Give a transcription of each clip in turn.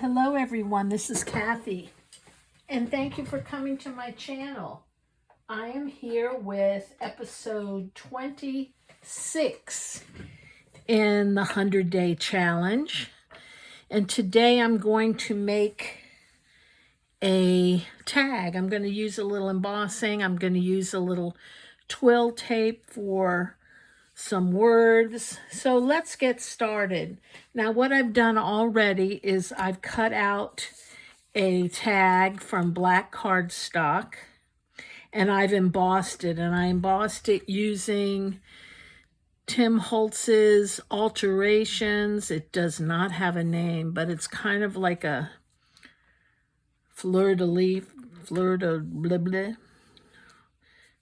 Hello everyone, this is Kathy, and thank you for coming to my channel. I am here with episode 26 in the 100-day challenge, and today I'm going to make a tag. I'm going to use a little embossing. I'm going to use a little twill tape for some words. So let's get started. Now what I've done already is I've cut out a tag from black cardstock and I've embossed it, and I embossed it using Tim Holtz's Alterations. It does not have a name, but it's kind of like a fleur de blah blah.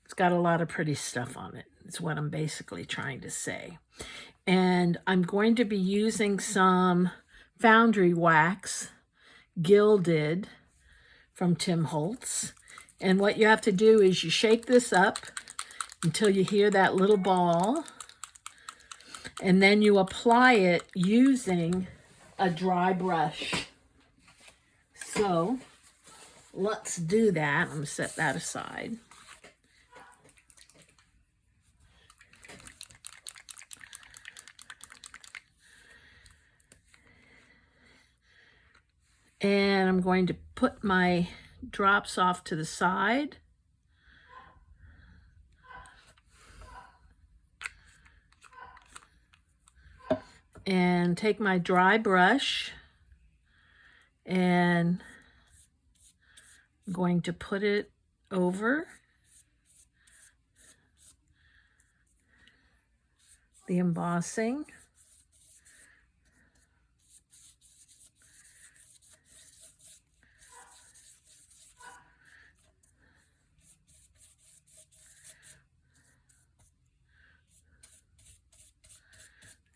It's got a lot of pretty stuff on it. It's what I'm basically trying to say. And I'm going to be using some foundry wax, Gilded, from Tim Holtz. And what you have to do is you shake this up until you hear that little ball. And then you apply it using a dry brush. So let's do that. I'm going to set that aside. And I'm going to put my drops off to the side. And take my dry brush and I'm going to put it over the embossing.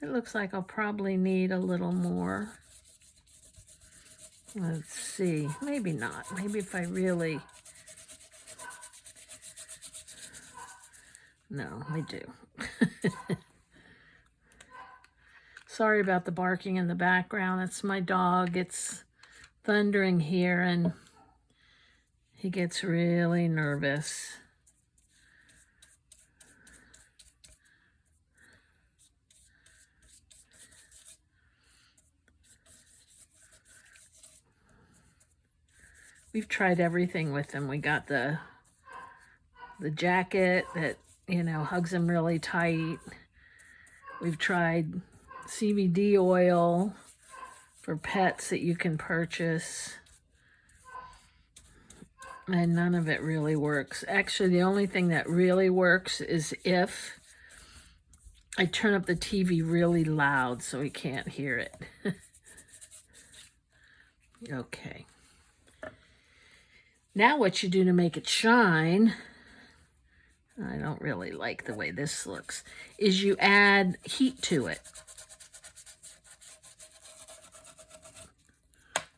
It looks like I'll probably need a little more. Let's see, maybe not. Maybe if I really... No, I do. Sorry about the barking in the background. It's my dog. It's thundering here and he gets really nervous. We've tried everything with him. We got the jacket that, you know, hugs him really tight. We've tried CBD oil for pets that you can purchase. And none of it really works. Actually, the only thing that really works is if I turn up the TV really loud so he can't hear it. Okay. Now what you do to make it shine, I don't really like the way this looks, is you add heat to it.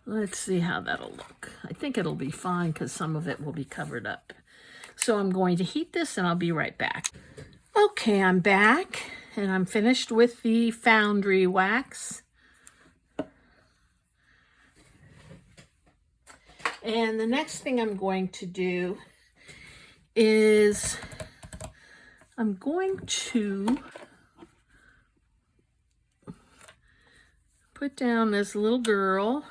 Let's see how that'll look. I think it'll be fine because some of it will be covered up. So I'm going to heat this and I'll be right back. Okay, I'm back and I'm finished with the foundry wax. And the next thing I'm going to do is I'm going to put down this little girl.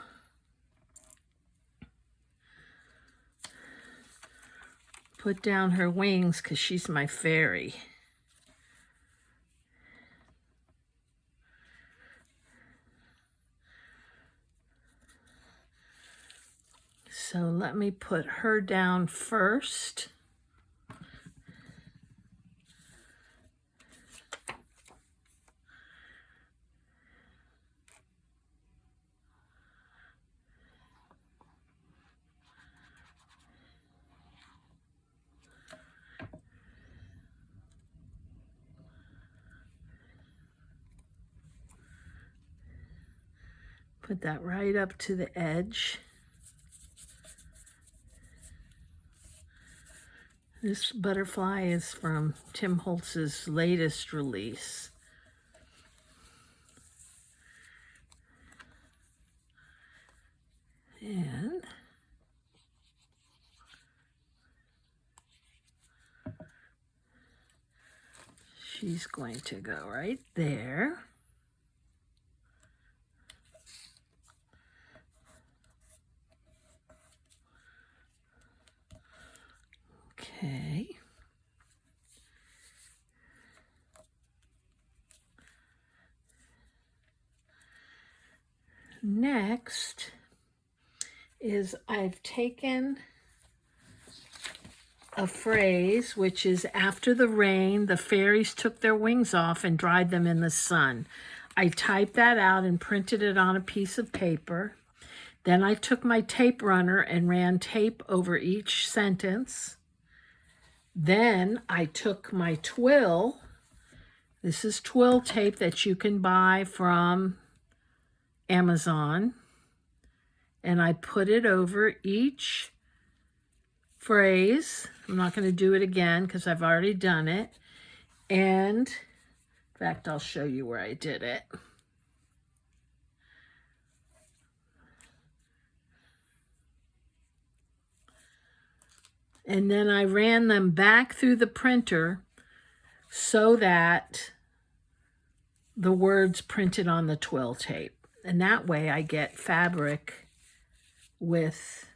Put down her wings because she's my fairy. So let me put her down first. Put that right up to the edge. This butterfly is from Tim Holtz's latest release. And she's going to go right there. Okay. Next is I've taken a phrase which is, after the rain, the fairies took their wings off and dried them in the sun. I typed that out and printed it on a piece of paper. Then I took my tape runner and ran tape over each sentence. Then I took my twill. This is twill tape that you can buy from Amazon. And I put it over each phrase. I'm not going to do it again because I've already done it. And in fact, I'll show you where I did it. And then I ran them back through the printer so that the words printed on the twill tape. And that way I get fabric with,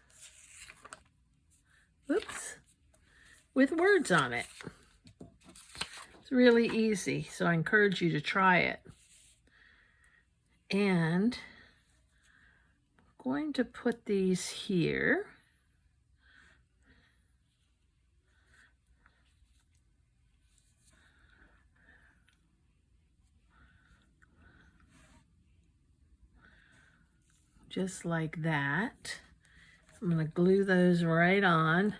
with words on it. It's really easy, so I encourage you to try it. And I'm going to put these here. Just like that. I'm going to glue those right on.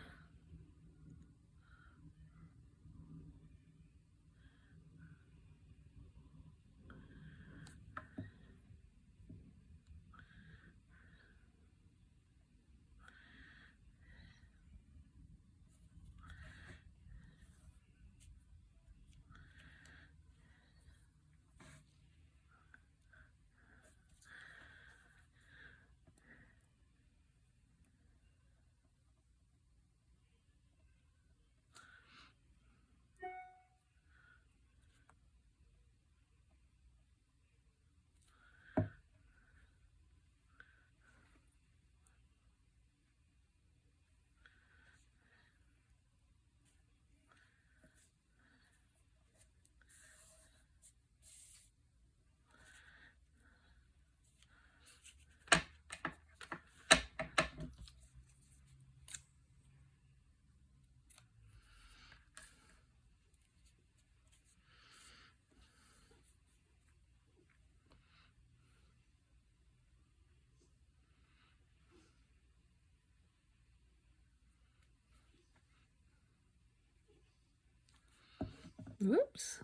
Whoops.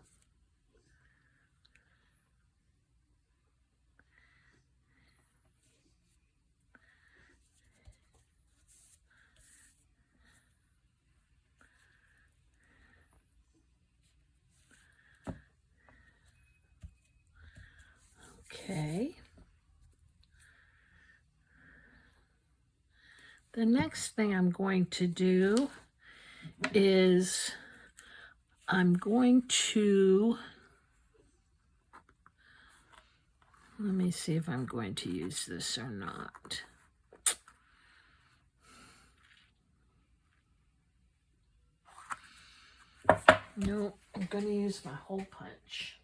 Okay. The next thing I'm going to do is I'm going to, let me see if I'm going to use this or not. No, I'm going to use my hole punch.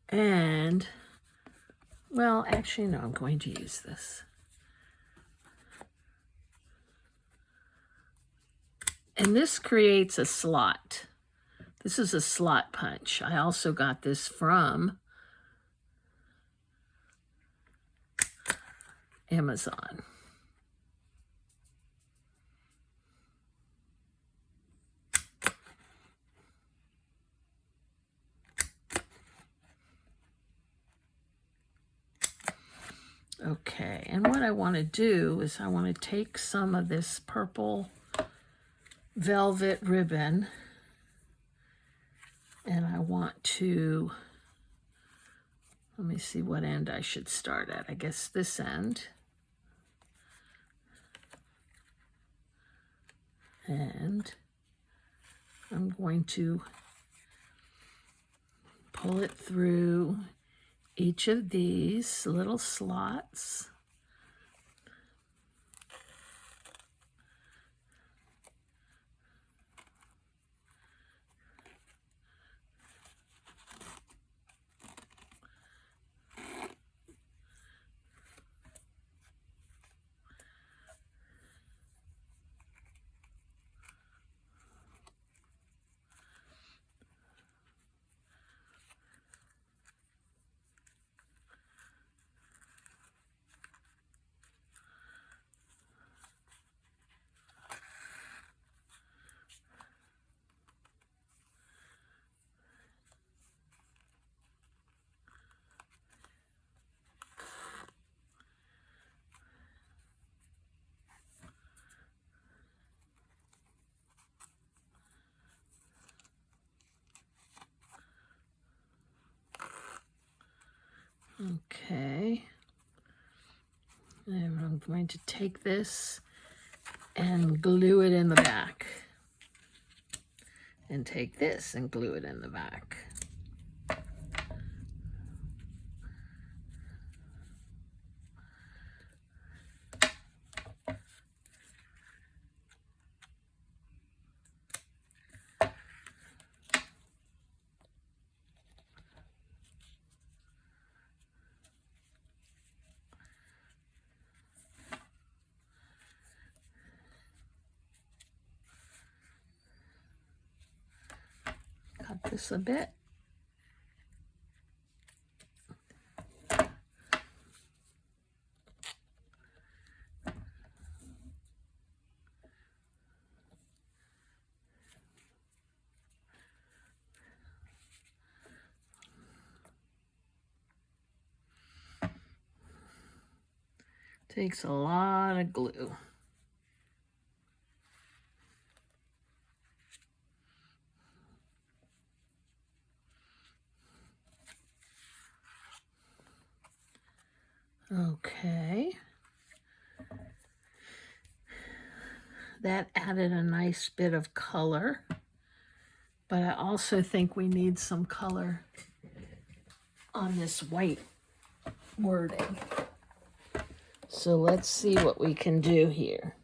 And, well, actually, no, I'm going to use this. And this creates a slot. This is a slot punch. I also got this from Amazon. Okay, and what I want to do is I want to take some of this purple velvet ribbon and I want to, let me see what end I should start at. I guess this end. And I'm going to pull it through each of these little slots. Okay, and I'm going to take this and glue it in the back, and take this and glue it in the back. Cut this a bit. Takes a lot of glue. Okay. That added a nice bit of color, but I also think we need some color on this white wording. So let's see what we can do here.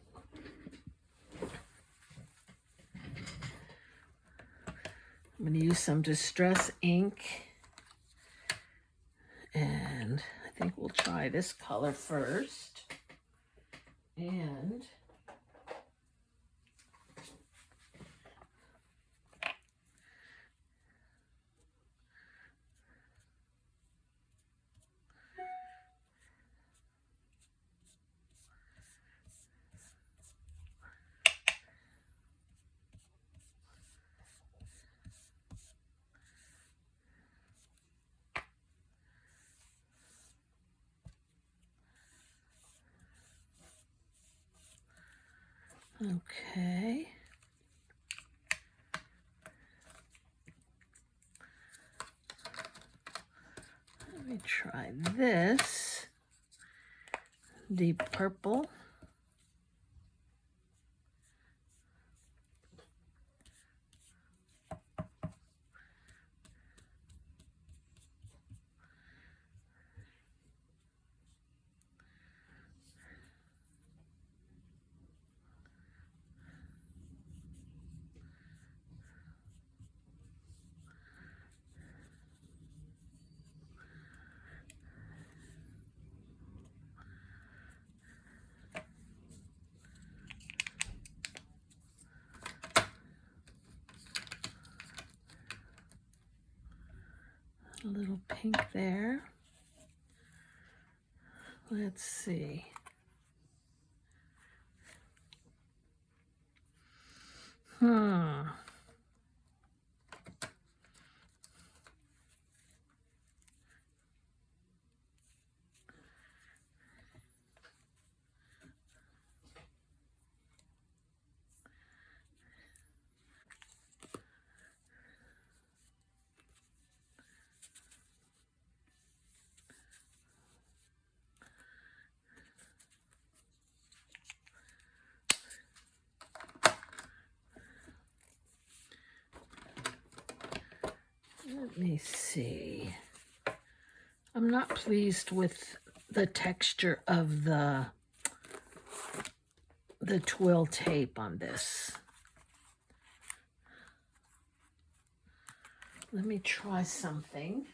I'm going to use some Distress ink, and I think we'll try this color first. And okay. Let me try this deep purple. A little pink there. Let's see. Let me see. I'm not pleased with the texture of the twill tape on this. Let me try something.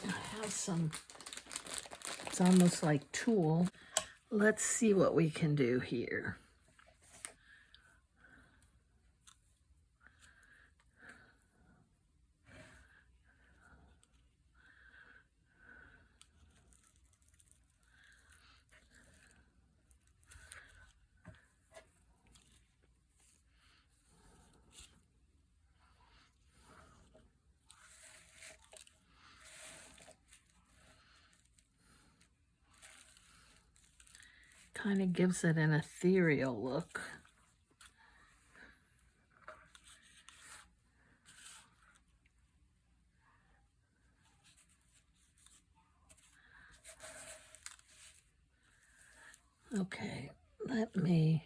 I have some, it's almost like tulle. Let's see what we can do here. Kind of gives it an ethereal look. Okay, let me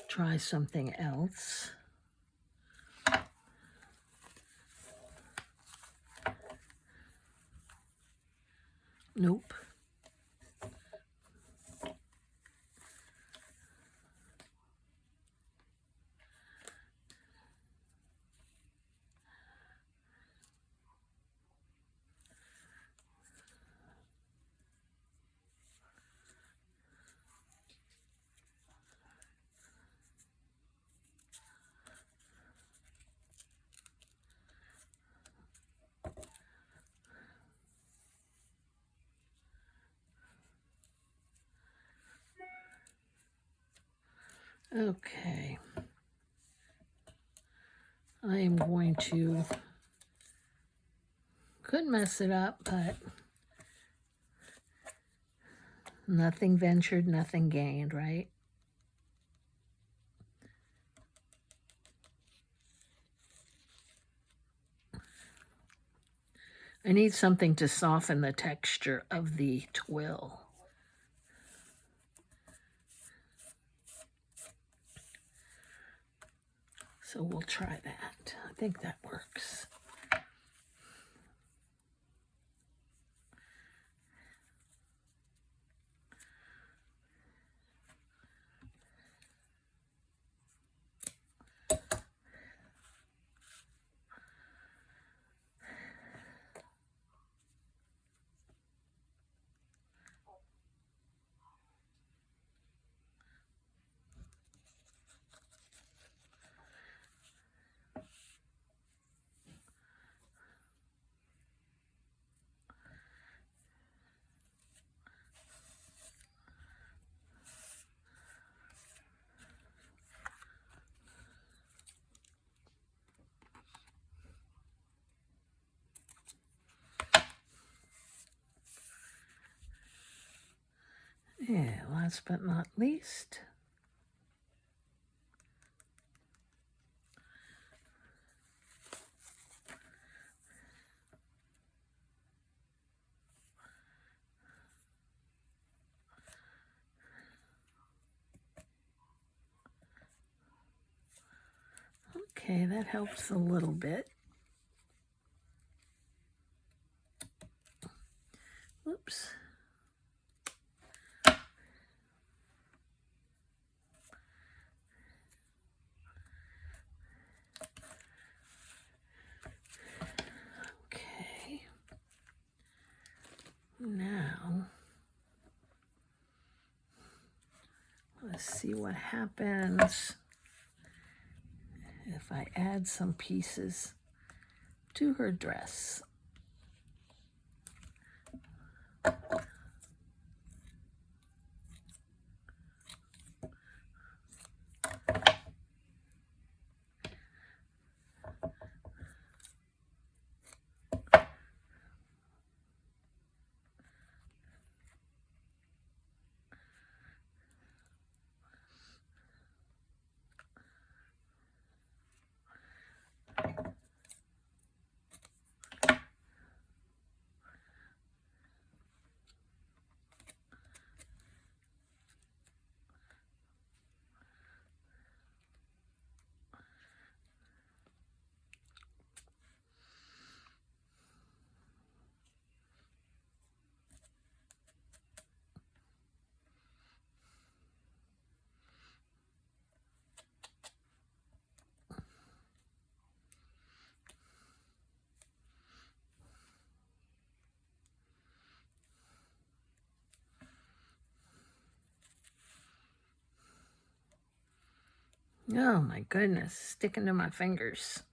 try something else. Nope. Okay. I am going to, could mess it up, but nothing ventured, nothing gained, right? I need something to soften the texture of the twill. So we'll try that. I think that works. Yeah, last but not least, okay, that helps a little bit. Whoops. Okay. Now, let's see what happens if I add some pieces to her dress. Oh my goodness, sticking to my fingers.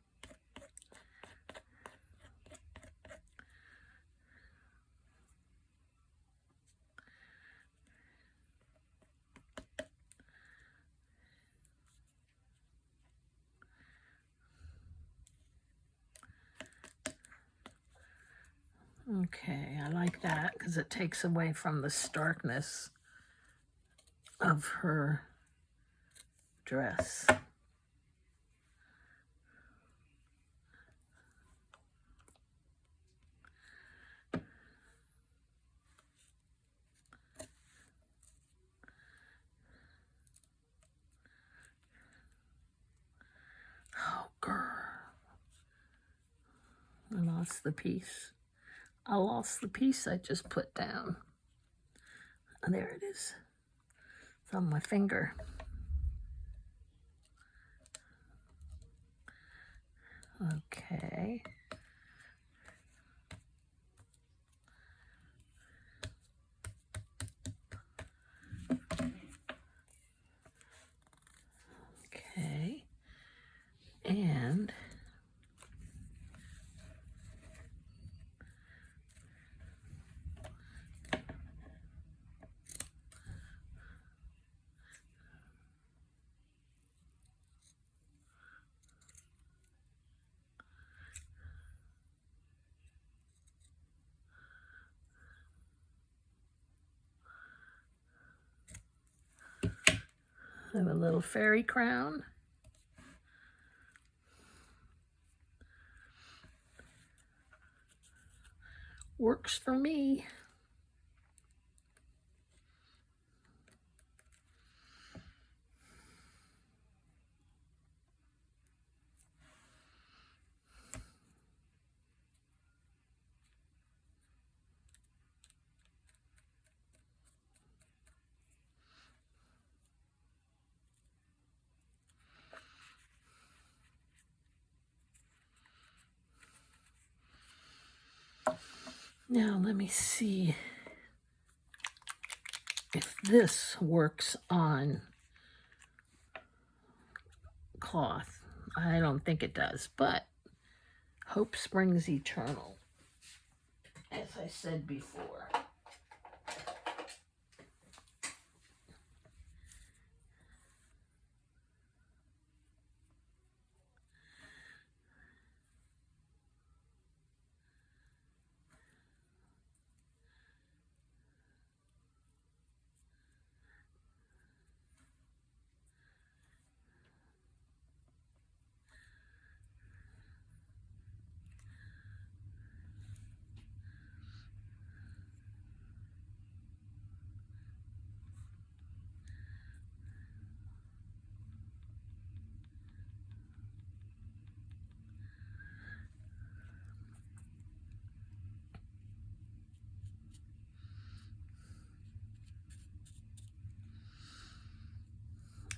Okay, I like that because it takes away from the starkness of her dress. Oh, girl. I lost the piece. I lost the piece I just put down. Oh, there it is. It's on my finger. Okay. Okay. And I have a little fairy crown. Works for me. Now let me see if this works on cloth. I don't think it does, but hope springs eternal, as I said before.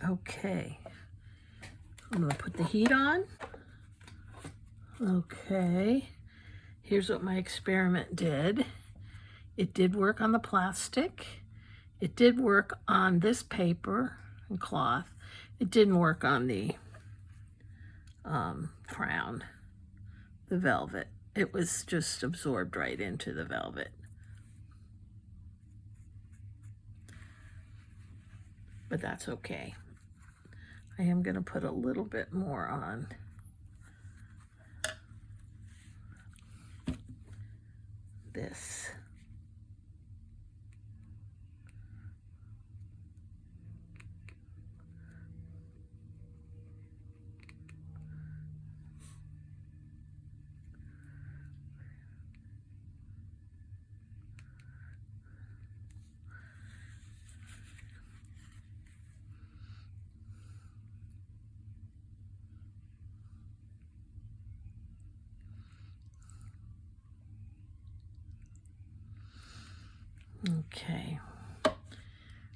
Okay, I'm gonna put the heat on. Okay, here's what my experiment did. It did work on the plastic. It did work on this paper and cloth. It didn't work on the crown, the velvet. It was just absorbed right into the velvet. But that's okay. I am going to put a little bit more on. This. Okay,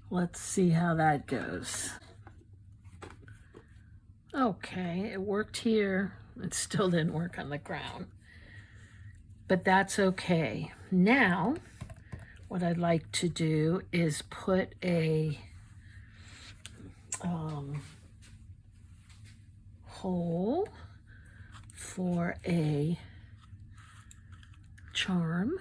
let's see how that goes. Okay, it worked here. It still didn't work on the crown, but that's okay. Now, what I'd like to do is put a hole for a charm.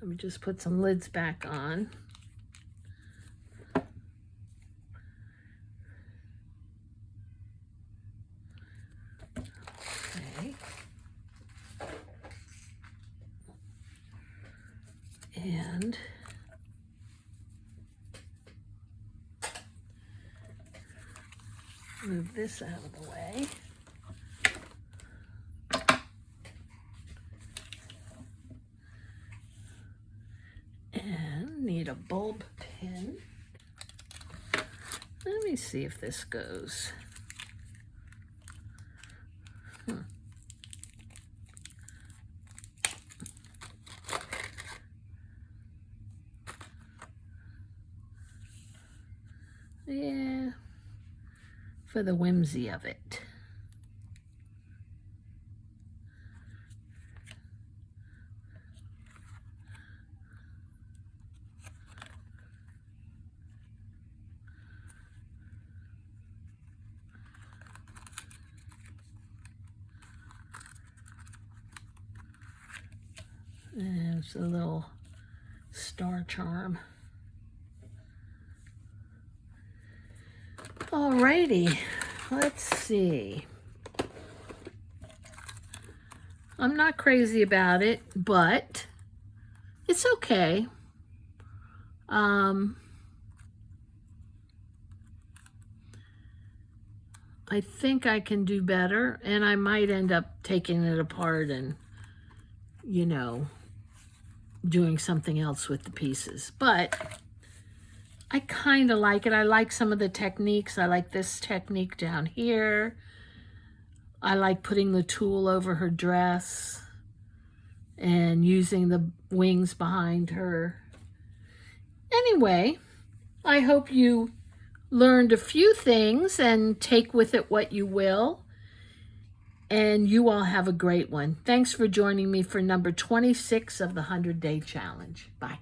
Let me just put some lids back on. Okay. And move this out of the way. And need a bulb pin. Let me see if this goes. Yeah, for the whimsy of it. And it's a little star charm. Alrighty, let's see. I'm not crazy about it, but it's okay. I think I can do better, and I might end up taking it apart and, you know, doing something else with the pieces. But I kind of like it. I like some of the techniques. I like this technique down here. I like putting the tulle over her dress and using the wings behind her. Anyway, I hope you learned a few things and take with it what you will. And you all have a great one. Thanks for joining me for number 26 of the 100-Day Challenge. Bye.